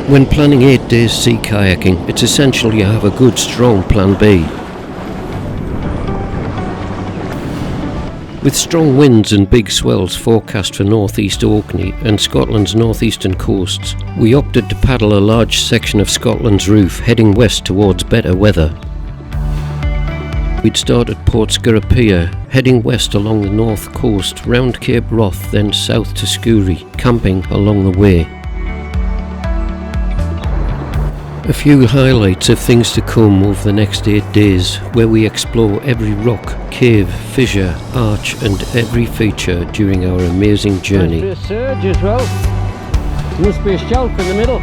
When planning 8 days sea kayaking, it's essential you have a good, strong plan B. With strong winds and big swells forecast for northeast Orkney and Scotland's northeastern coasts, we opted to paddle a large section of Scotland's roof heading west towards better weather. We'd start at Port Sgeir, heading west along the north coast round Cape Wrath, then south to Scourie, camping along the way. A few highlights of things to come over the next 8 days, where we explore every rock, cave, fissure, arch and every feature during our amazing journey. There's a surge as well. There must be a shelf in the middle.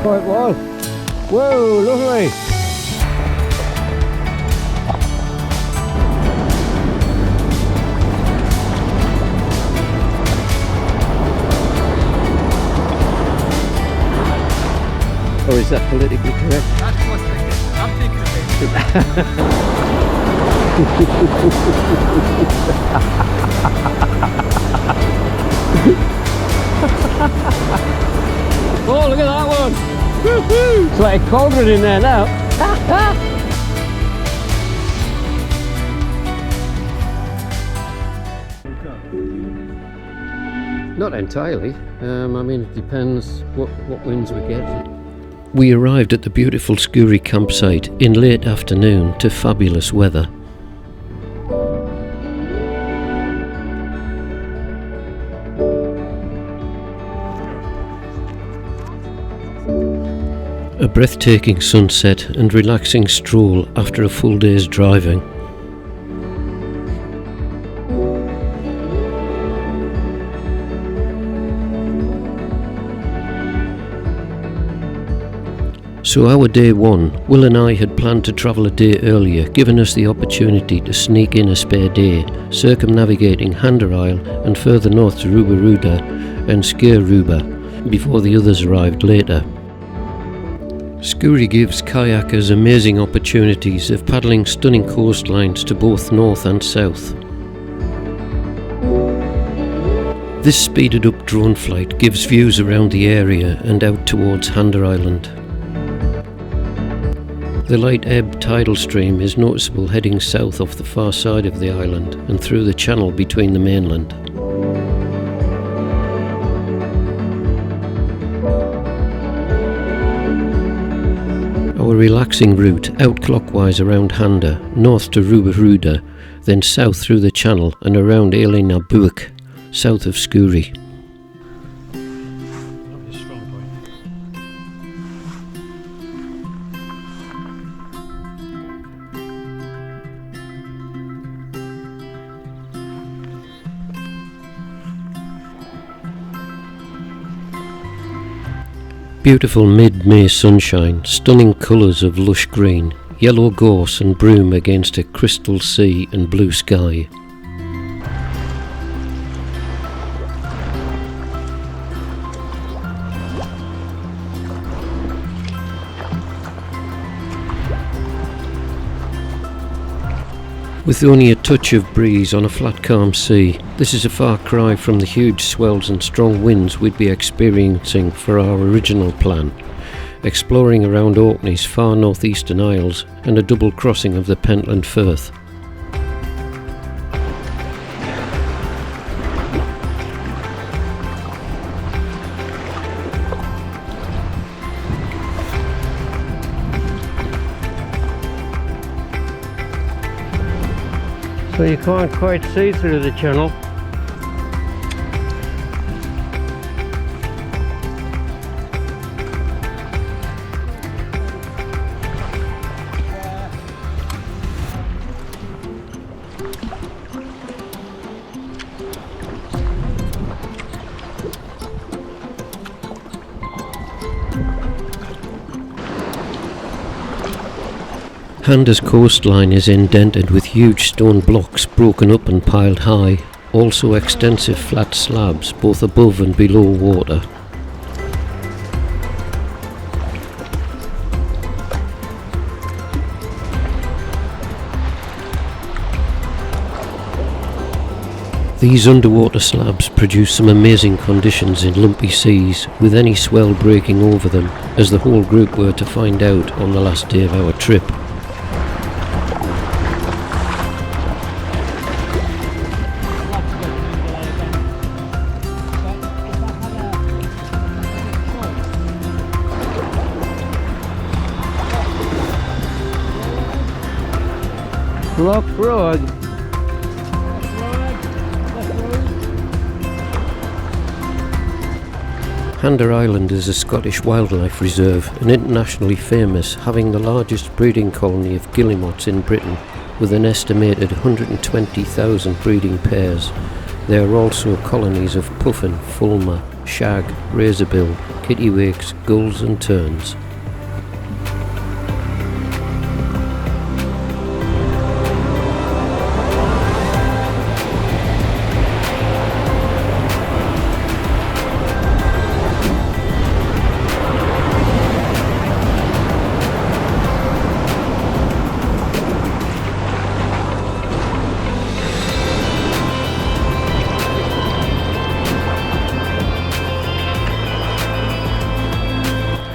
Oh, it was. Whoa, lovely. Or is that politically correct? That's what I'm thinking Oh, look at that one! It's like a cauldron in there now. Not entirely. I mean, it depends what winds we get. We arrived at the beautiful Scourie Campsite in late afternoon to fabulous weather. A breathtaking sunset and relaxing stroll after a full day's driving. So our day one, Will and I had planned to travel a day earlier, giving us the opportunity to sneak in a spare day, circumnavigating Handa Island and further north to Rubha Ruadh and Sgeir before the others arrived later. Scourie gives kayakers amazing opportunities of paddling stunning coastlines to both north and south. This speeded up drone flight gives views around the area and out towards Handa Island. The light ebb tidal stream is noticeable heading south off the far side of the island and through the channel between the mainland. Our relaxing route out clockwise around Handa, north to Rubha Ruadh, then south through the channel and around Eilean Glas, south of Scourie. Beautiful mid-May sunshine, stunning colours of lush green, yellow gorse and broom against a crystal sea and blue sky. With only a touch of breeze on a flat calm sea, this is a far cry from the huge swells and strong winds we'd be experiencing for our original plan, exploring around Orkney's far northeastern isles and a double crossing of the Pentland Firth. So you can't quite see through the channel. Handa's coastline is indented with huge stone blocks broken up and piled high, also extensive flat slabs both above and below water. These underwater slabs produce some amazing conditions in lumpy seas, with any swell breaking over them, as the whole group were to find out on the last day of our trip. Rubha Ruadh. Handa Island is a Scottish wildlife reserve and internationally famous, having the largest breeding colony of guillemots in Britain, with an estimated 120,000 breeding pairs. There are also colonies of puffin, fulmar, shag, razorbill, kittiwakes, gulls and terns.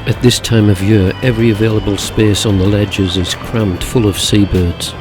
At this time of year, every available space on the ledges is crammed full of seabirds.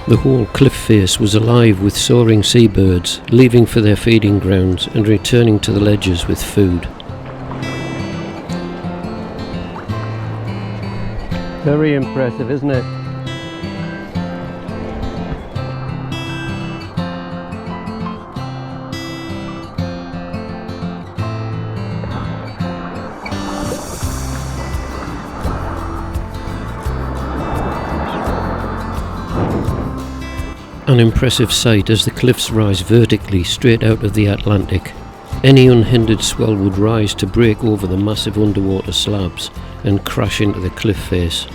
The whole cliff face was alive with soaring seabirds, leaving for their feeding grounds and returning to the ledges with food. Very impressive, isn't it? An impressive sight as the cliffs rise vertically straight out of the Atlantic. Any unhindered swell would rise to break over the massive underwater slabs and crash into the cliff face.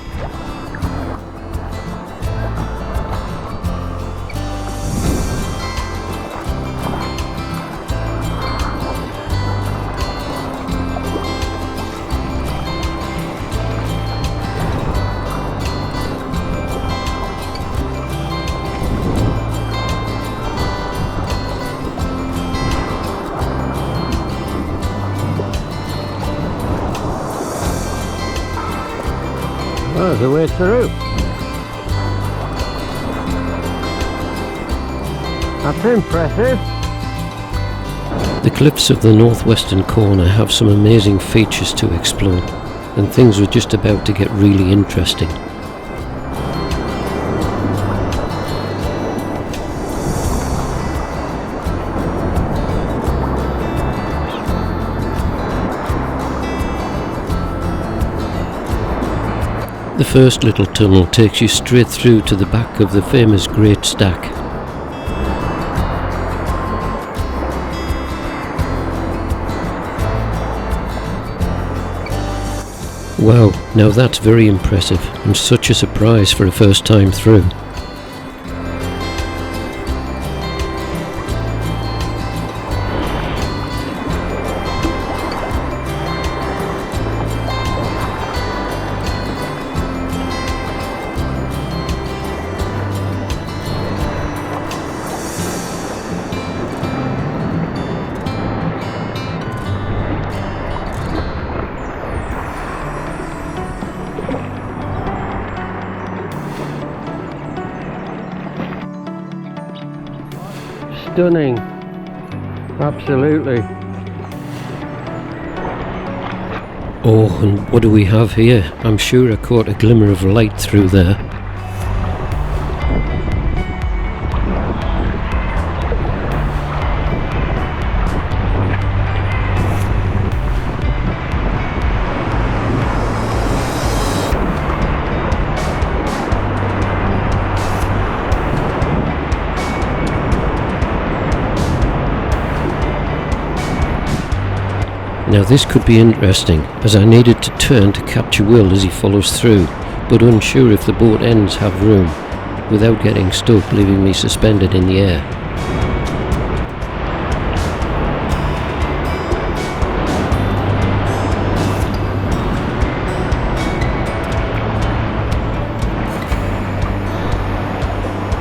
Oh, there's a way through. That's impressive. The cliffs of the northwestern corner have some amazing features to explore, and things were just about to get really interesting. The first little tunnel takes you straight through to the back of the famous Great Stack. Wow, now that's very impressive and such a surprise for a first time through. Stunning, absolutely. Oh, and what do we have here? I'm sure I caught a glimmer of light through there. Now this could be interesting, as I needed to turn to capture Will as he follows through, but unsure if the boat ends have room, without getting stuck, leaving me suspended in the air.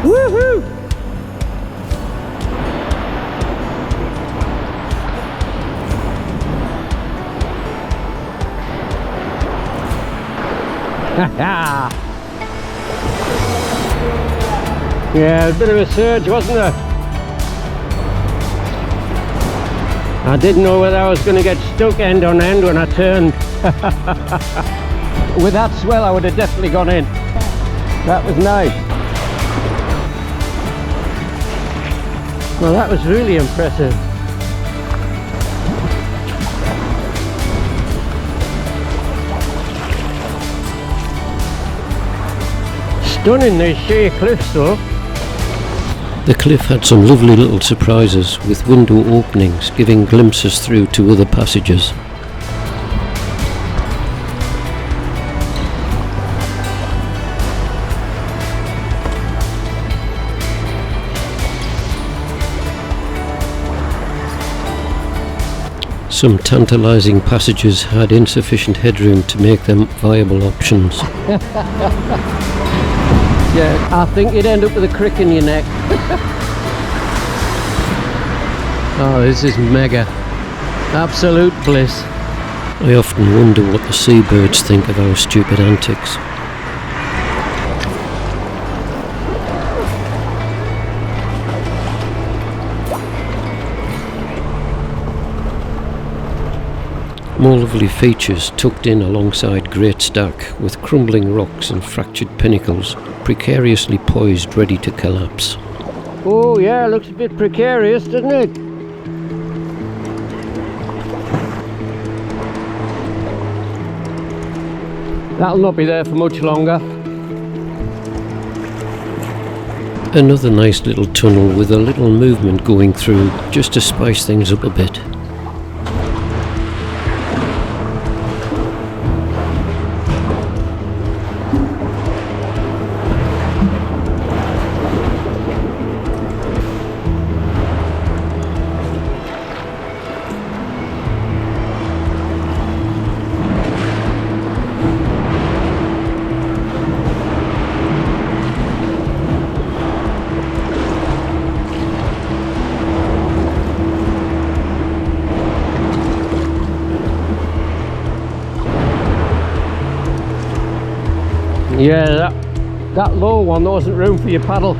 Woohoo! Yeah, a bit of a surge, wasn't there? I didn't know whether I was going to get stuck end on end when I turned. With that swell I would have definitely gone in. That was nice. Well, that was really impressive. Stunning, these sheer cliffs though. The cliff had some lovely little surprises, with window openings giving glimpses through to other passages. Some tantalising passages had insufficient headroom to make them viable options. Yeah, I think you'd end up with a crick in your neck. Oh, this is mega. Absolute bliss. I often wonder what the seabirds think of our stupid antics. More lovely features tucked in alongside Great Stack, with crumbling rocks and fractured pinnacles, precariously poised ready to collapse. Oh yeah, looks a bit precarious, doesn't it? That'll not be there for much longer. Another nice little tunnel with a little movement going through, just to spice things up a bit. Yeah, that low one, there wasn't room for your paddle.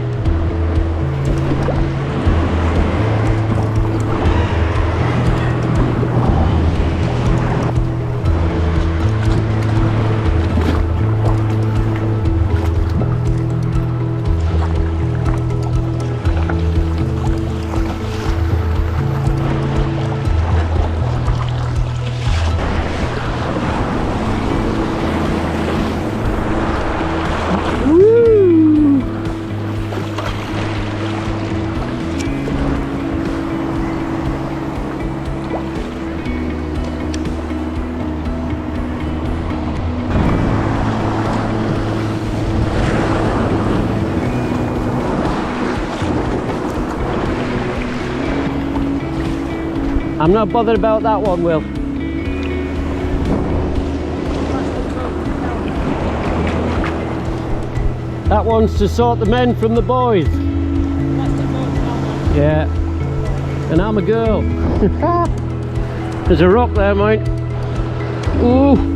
I'm not bothered about that one, Will. That one's to sort the men from the boys. Yeah. And I'm a girl. There's a rock there, mate. Ooh.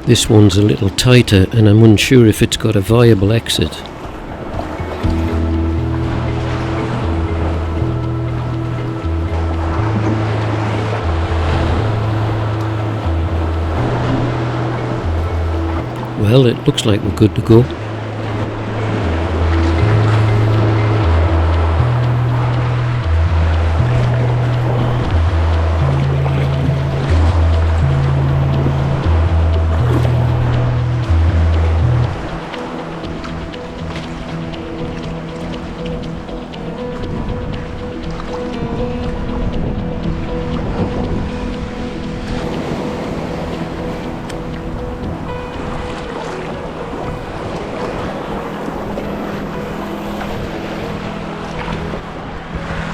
This one's a little tighter and I'm unsure if it's got a viable exit. Well, it looks like we're good to go.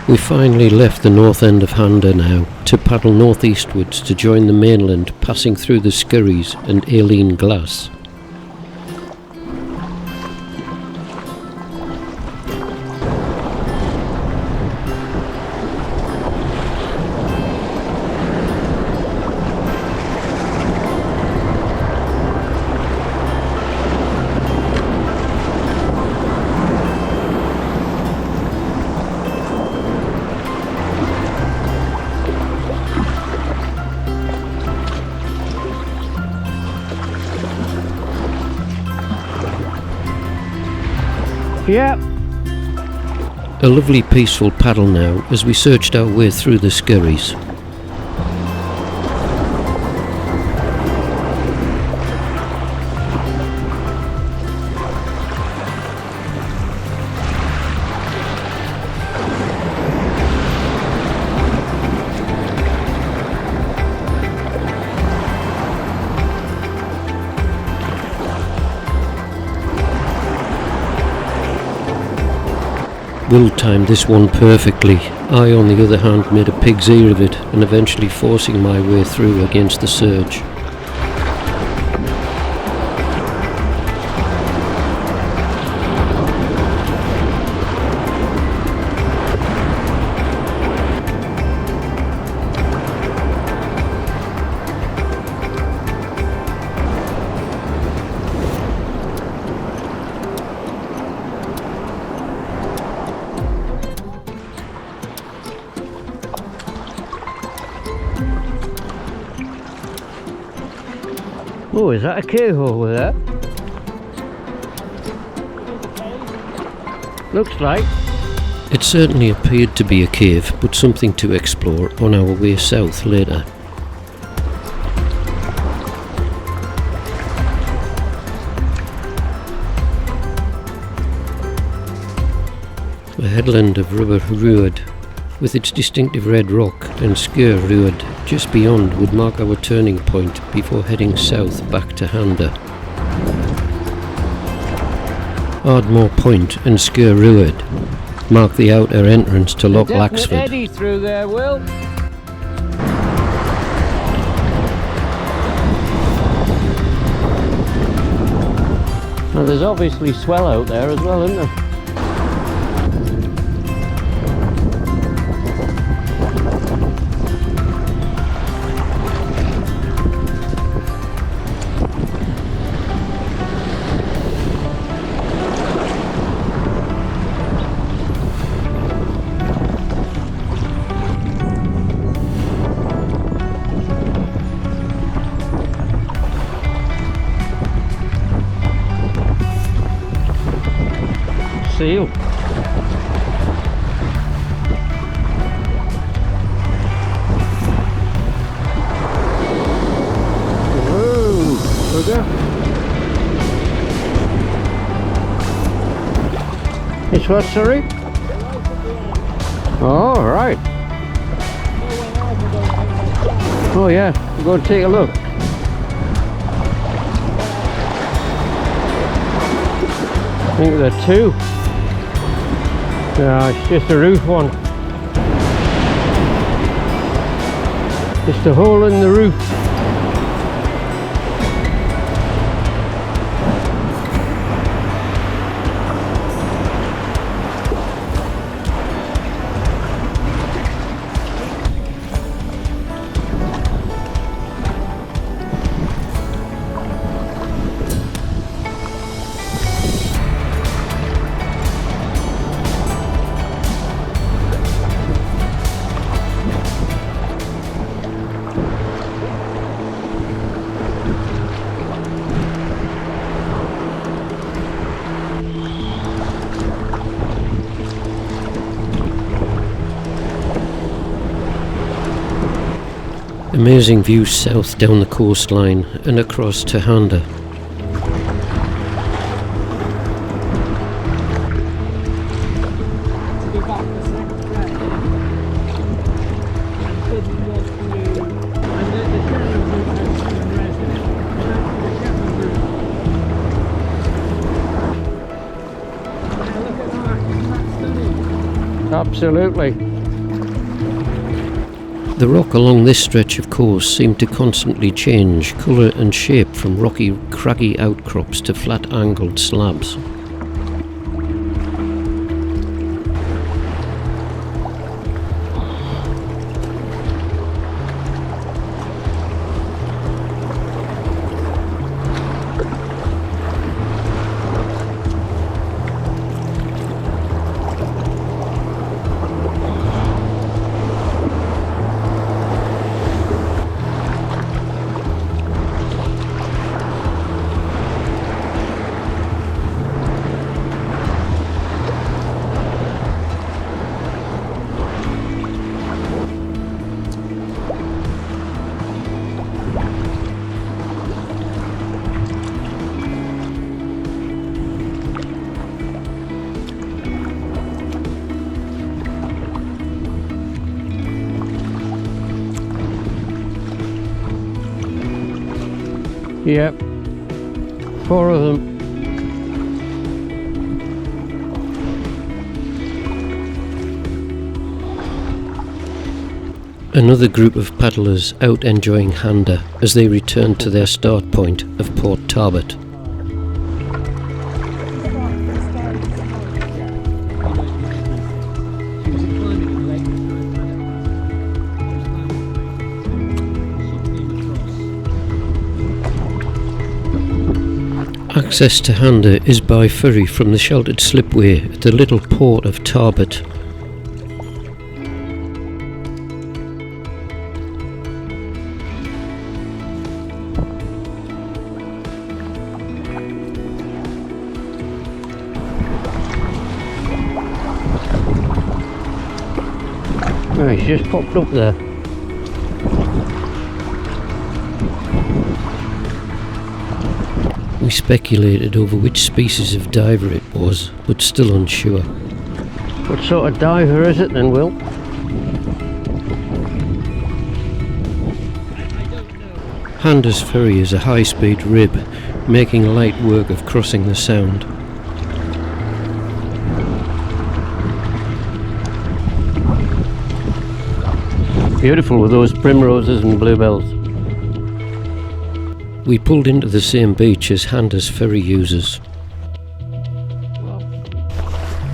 We finally left the north end of Handa now, to paddle northeastwards to join the mainland, passing through the Skerries and Eilean Glas. Yep. A lovely peaceful paddle now as we searched our way through the Skerries. Will timed this one perfectly. I, on the other hand, made a pig's ear of it and eventually forcing my way through against the surge. Oh, is that a cave over there? Looks like. It certainly appeared to be a cave, but something to explore on our way south later. The headland of Rubha Ruadh, with its distinctive red rock, and Sgeir just beyond, would mark our turning point before heading south back to Handa. Ardmore Point and Sgeir mark the outer entrance to Loch Laxford. Eddy through there, Will. Now there's obviously swell out there as well, isn't there? seal. Whoa, bugger. It's what, sorry? Oh, right. Oh yeah, we'll go and take a look. I think there are two. No, it's just a roof one. Just a hole in the roof. Amazing views south down the coastline and across to Handa. Absolutely. The rock along this stretch of coast seemed to constantly change colour and shape from rocky, craggy outcrops to flat angled slabs. Yep, 4 of them. Another group of paddlers out enjoying Handa as they returned to their start point of Port Tarbert. Access to Handa is by ferry from the sheltered slipway at the little port of Tarbert. Oh, he's just popped up there. We speculated over which species of diver it was, but still unsure. What sort of diver is it then, Will? Handa's ferry is a high-speed rib, making light work of crossing the Sound. Beautiful with those primroses and bluebells. We pulled into the same beach as Handa's ferry users.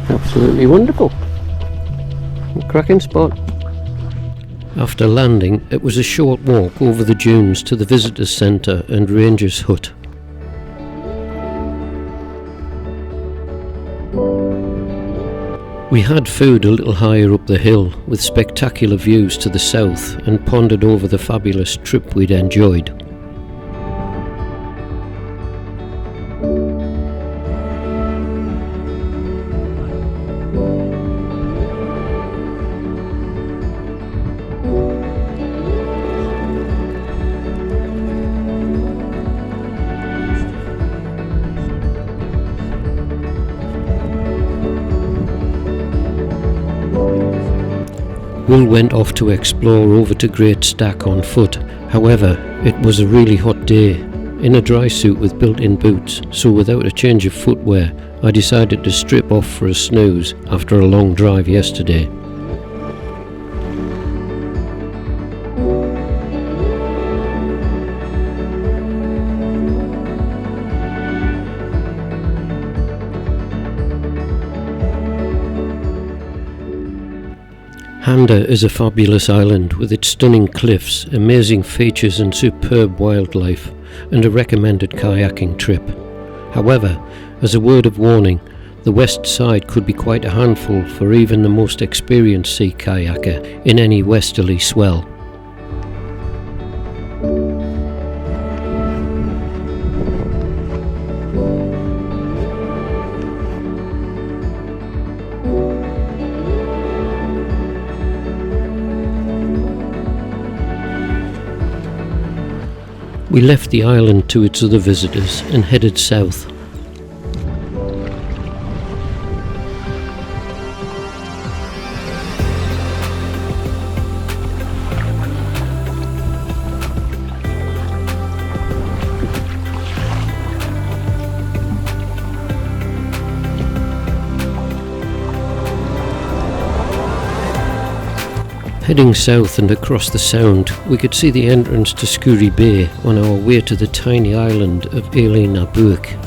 Absolutely wonderful. A cracking spot. After landing, it was a short walk over the dunes to the visitors centre and ranger's hut. We had food a little higher up the hill, with spectacular views to the south, and pondered over the fabulous trip we'd enjoyed. Will went off to explore over to Great Stack on foot. However, it was a really hot day, in a dry suit with built-in boots, so without a change of footwear, I decided to strip off for a snooze after a long drive yesterday. Handa is a fabulous island with its stunning cliffs, amazing features and superb wildlife, and a recommended kayaking trip. However, as a word of warning, the west side could be quite a handful for even the most experienced sea kayaker in any westerly swell. We left the island to its other visitors and headed south. Heading south and across the sound, we could see the entrance to Scourie Bay on our way to the tiny island of Eilean Bhuic.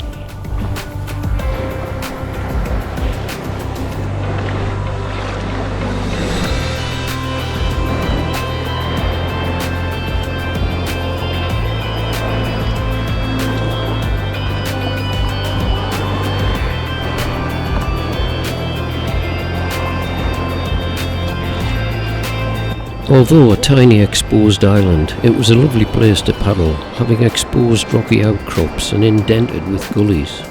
Although a tiny exposed island, it was a lovely place to paddle, having exposed rocky outcrops and indented with gullies.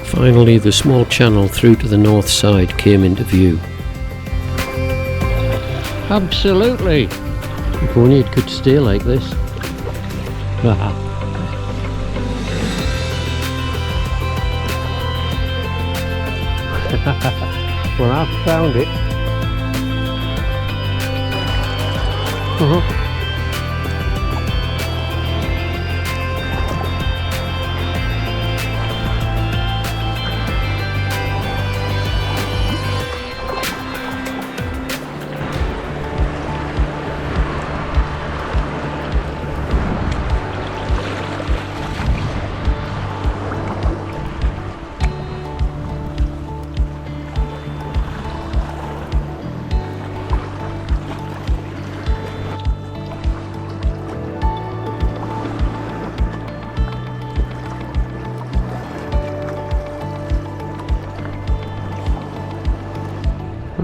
Finally, the small channel through to the north side came into view. Absolutely. If only it could stay like this. Well, I've found it.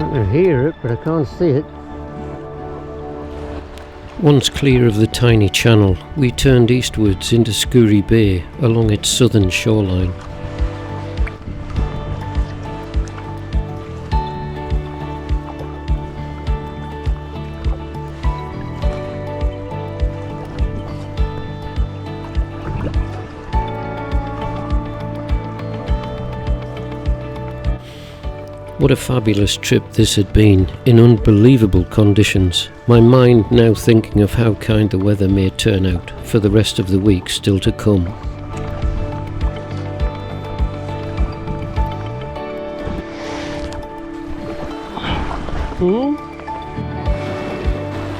I can hear it, but I can't see it. Once clear of the tiny channel, we turned eastwards into Scourie Bay along its southern shoreline. What a fabulous trip this had been, in unbelievable conditions. My mind now thinking of how kind the weather may turn out for the rest of the week still to come.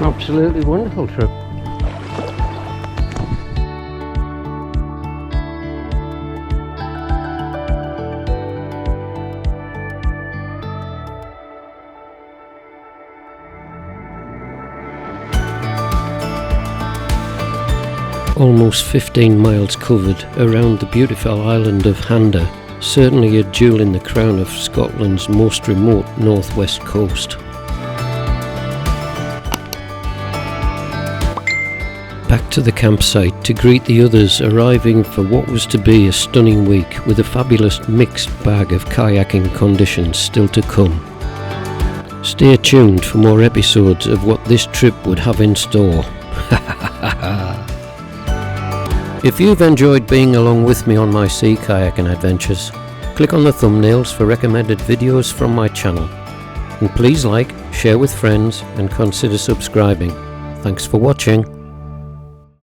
Absolutely wonderful trip. Almost 15 miles covered around the beautiful island of Handa, certainly a jewel in the crown of Scotland's most remote northwest coast. back to the campsite to greet the others arriving for what was to be a stunning week with a fabulous mixed bag of kayaking conditions still to come. Stay tuned for more episodes of what this trip would have in store. If you've enjoyed being along with me on my sea kayaking adventures, click on the thumbnails for recommended videos from my channel. And please like, share with friends and consider subscribing. Thanks for watching.